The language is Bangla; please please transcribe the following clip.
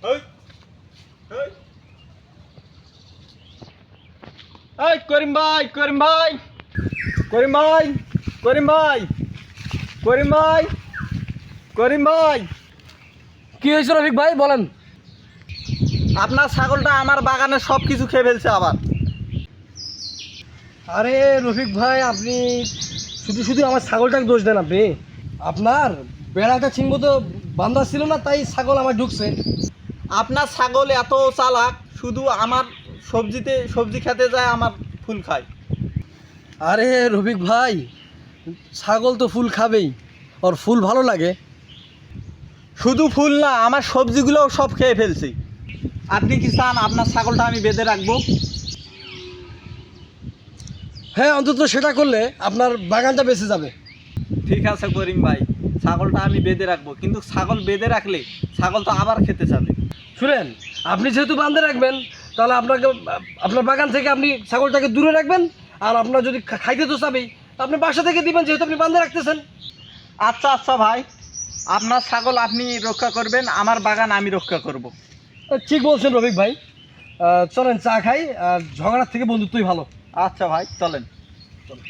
এই করিম ভাই, করিম ভাই, করিম ভাই, করিম ভাই, করিম ভাই, করিম ভাই, কি হয়েছে রফিক ভাই বলেন। আপনার ছাগলটা আমার বাগানে সব কিছু খেয়ে ফেলছে আবার। আরে রফিক ভাই আপনি শুধু শুধু আমার ছাগলটাকে দোষ দেন। আপনি আপনার বেড়াটা ঠিক মতো বান্ধা ছিল না, তাই ছাগল আমার ঢুকছে। আপনার ছাগল এত চালাক, শুধু আমার সবজি খেতে যায়, আমার ফুল খায়। আরে রফিক ভাই ছাগল তো ফুল খাবেই, ওর ফুল ভালো লাগে। শুধু ফুল না, আমার সবজিগুলোও সব খেয়ে ফেলছে। আপনি কি চান আপনার ছাগলটা আমি বেঁধে রাখবো? হ্যাঁ, অন্তত সেটা করলে আপনার বাগানটা বেঁচে যাবে। ঠিক আছে করিম ভাই, ছাগলটা আমি বেঁধে রাখবো, কিন্তু ছাগল বেঁধে রাখলে ছাগল তো আবার খেতে যাবে। শুনেন, আপনি যেহেতু বাঁধে রাখবেন তাহলে আপনাকে আপনার বাগান থেকে আপনি ছাগলটাকে দূরে রাখবেন। আর আপনার যদি খাইতে তো চাবেই, আপনি বাসা থেকে দিবেন, যেহেতু আপনি বাঁধে রাখতেছেন। আচ্ছা আচ্ছা ভাই, আপনার ছাগল আপনি রক্ষা করবেন, আমার বাগান আমি রক্ষা করব। ঠিক বলছেন রফিক ভাই। চলেন চা খাই, আর ঝগড়ার থেকে বন্ধুত্বই ভালো। আচ্ছা ভাই, চলেন। চলেন।